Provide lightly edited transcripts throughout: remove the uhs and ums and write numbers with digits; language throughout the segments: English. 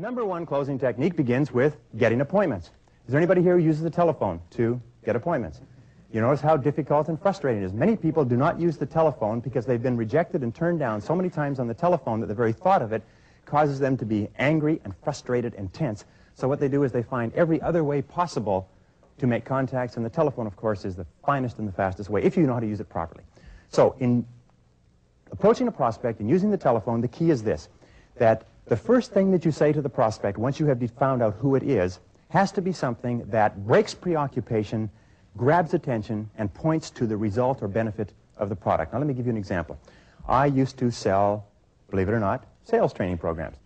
Number one closing technique begins with getting appointments. Is there anybody here who uses the telephone to get appointments? You notice how difficult and frustrating it is. Many people do not use the telephone because they've been rejected and turned down so many times on the telephone that the very thought of it causes them to be angry and frustrated and tense. So what they do is they find every other way possible to make contacts, and the telephone, of course, is the finest and the fastest way, if you know how to use it properly. So in approaching a prospect and using the telephone, the key is this, that the first thing that you say to the prospect, once you have found out who it is, has to be something that breaks preoccupation, grabs attention, and points to the result or benefit of the product. Now, let me give you an example. I used to sell, believe it or not, sales training programs.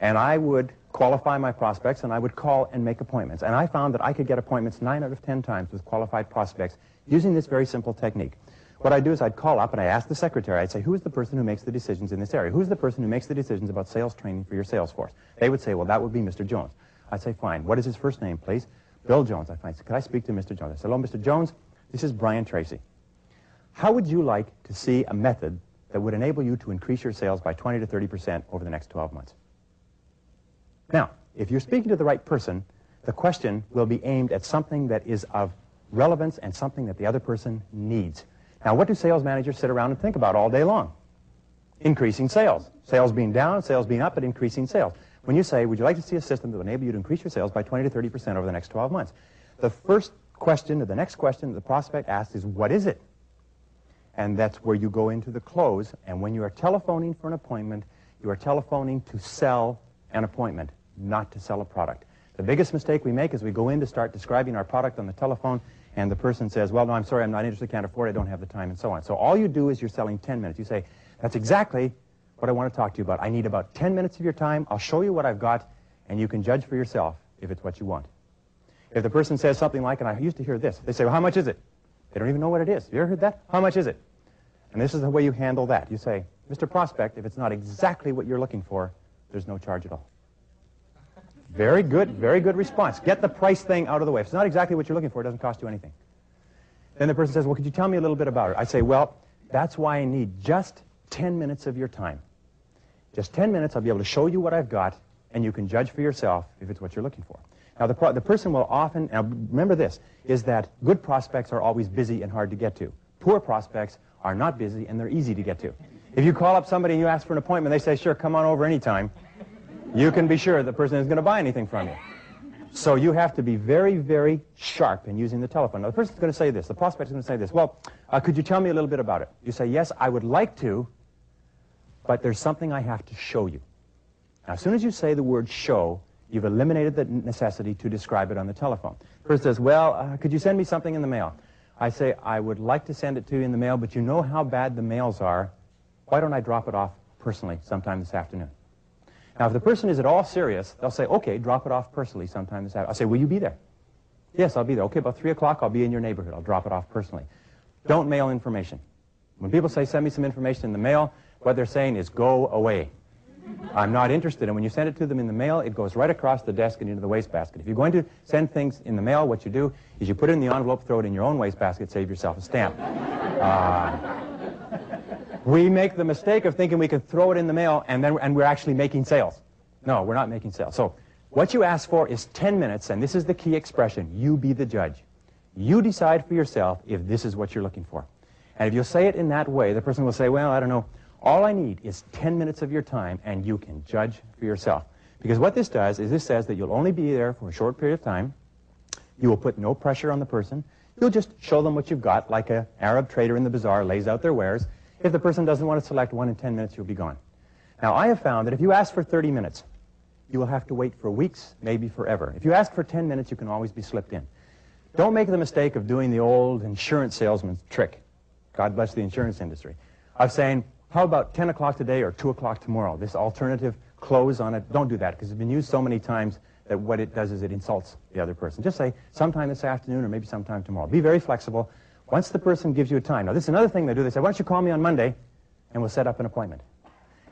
And I would qualify my prospects, and I would call and make appointments. And I found that I could get appointments 9 out of 10 times with qualified prospects using this very simple technique. What I'd do is I'd call up and I'd ask the secretary, I'd say, who is the person who makes the decisions in this area? Who's the person who makes the decisions about sales training for your sales force? They would say, well, that would be Mr. Jones. I'd say, fine. What is his first name, please? Bill Jones. I'd say, could I speak to Mr. Jones? I said, hello, Mr. Jones. This is Brian Tracy. How would you like to see a method that would enable you to increase your sales by 20 to 30% over the next 12 months? Now, if you're speaking to the right person, the question will be aimed at something that is of relevance and something that the other person needs. Now, what do sales managers sit around and think about all day long? Increasing sales. Sales being down, sales being up, but increasing sales. When you say, would you like to see a system that will enable you to increase your sales by 20 to 30% over the next 12 months? The first question, or the next question that the prospect asks is, what is it? And that's where you go into the close. And when you are telephoning for an appointment, you are telephoning to sell an appointment, not to sell a product. The biggest mistake we make is we go in to start describing our product on the telephone, and the person says, well, no, I'm sorry, I'm not interested, can't afford it, I don't have the time, and so on. So all you do is you're selling 10 minutes. You say, that's exactly what I want to talk to you about. I need about 10 minutes of your time. I'll show you what I've got, and you can judge for yourself if it's what you want. If the person says something like, and I used to hear this, they say, well, how much is it? They don't even know what it is. You ever heard that? How much is it? And this is the way you handle that. You say, Mr. Prospect, if it's not exactly what you're looking for, there's no charge at all. Very good response. Get the price thing out of the way. If it's not exactly what you're looking for, it doesn't cost you anything. Then the person says, well, could you tell me a little bit about it? I say, well, that's why I need just 10 minutes of your time. Just 10 minutes, I'll be able to show you what I've got, and you can judge for yourself if it's what you're looking for. Now, the person will often, now remember this, is that good prospects are always busy and hard to get to. Poor prospects are not busy, and they're easy to get to. If you call up somebody and you ask for an appointment, they say, sure, come on over anytime. You can be sure the person isn't going to buy anything from you. So you have to be very, very sharp in using the telephone. Now, the person's going to say this. The prospect's going to say this. Well, could you tell me a little bit about it? You say, yes, I would like to, but there's something I have to show you. Now, as soon as you say the word show, you've eliminated the necessity to describe it on the telephone. The person says, well, could you send me something in the mail? I say, I would like to send it to you in the mail, but you know how bad the mails are. Why don't I drop it off personally sometime this afternoon? Now, if the person is at all serious, they'll say, okay, drop it off personally sometime this afternoon. I'll say, will you be there? Yes, I'll be there. Okay, about 3 o'clock, I'll be in your neighborhood. I'll drop it off personally. Don't mail information. When people say, send me some information in the mail, what they're saying is, go away. I'm not interested. And when you send it to them in the mail, it goes right across the desk and into the wastebasket. If you're going to send things in the mail, what you do is you put it in the envelope, throw it in your own wastebasket, save yourself a stamp. We make the mistake of thinking we can throw it in the mail and we're actually making sales. No, we're not making sales. So what you ask for is 10 minutes, and this is the key expression. You be the judge. You decide for yourself if this is what you're looking for. And if you say it in that way, the person will say, well, I don't know. All I need is 10 minutes of your time, and you can judge for yourself. Because what this does is this says that you'll only be there for a short period of time. You will put no pressure on the person. You'll just show them what you've got, like an Arab trader in the bazaar lays out their wares. If the person doesn't want to select one in 10 minutes, you'll be gone. Now, I have found that if you ask for 30 minutes, you will have to wait for weeks, maybe forever. If you ask for 10 minutes, you can always be slipped in. Don't make the mistake of doing the old insurance salesman's trick. God bless the insurance industry. Of saying, how about 10 o'clock today or 2 o'clock tomorrow? This alternative close on it. Don't do that, because it's been used so many times that what it does is it insults the other person. Just say, sometime this afternoon or maybe sometime tomorrow. Be very flexible. Once the person gives you a time. Now, this is another thing they do. They say, why don't you call me on Monday, and we'll set up an appointment.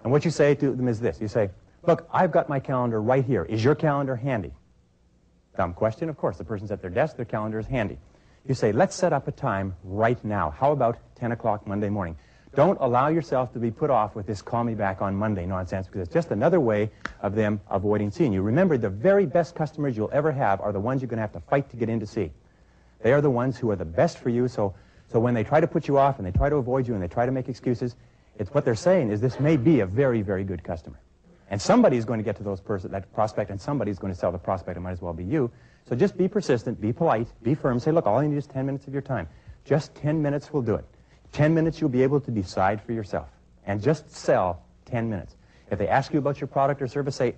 And what you say to them is this. You say, look, I've got my calendar right here. Is your calendar handy? Dumb question, of course. The person's at their desk. Their calendar is handy. You say, let's set up a time right now. How about 10 o'clock Monday morning? Don't allow yourself to be put off with this call me back on Monday nonsense, because it's just another way of them avoiding seeing you. Remember, the very best customers you'll ever have are the ones you're going to have to fight to get in to see. They are the ones who are the best for you, so when they try to put you off and they try to avoid you and they try to make excuses, it's what they're saying is this may be a very, very good customer. And somebody's going to get to that prospect, and somebody's going to sell the prospect. It might as well be you. So just be persistent, be polite, be firm. Say, look, all I need is 10 minutes of your time. Just 10 minutes will do it. 10 minutes you'll be able to decide for yourself. And just sell 10 minutes. If they ask you about your product or service, say,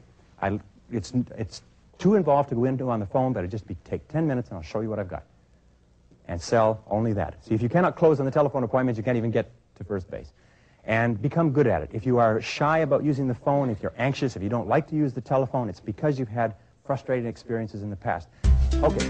it's too involved to go into on the phone, but take 10 minutes and I'll show you what I've got. And sell only that. See, if you cannot close on the telephone appointments, you can't even get to first base. And become good at it. If you are shy about using the phone, if you're anxious, if you don't like to use the telephone, it's because you've had frustrating experiences in the past. Okay.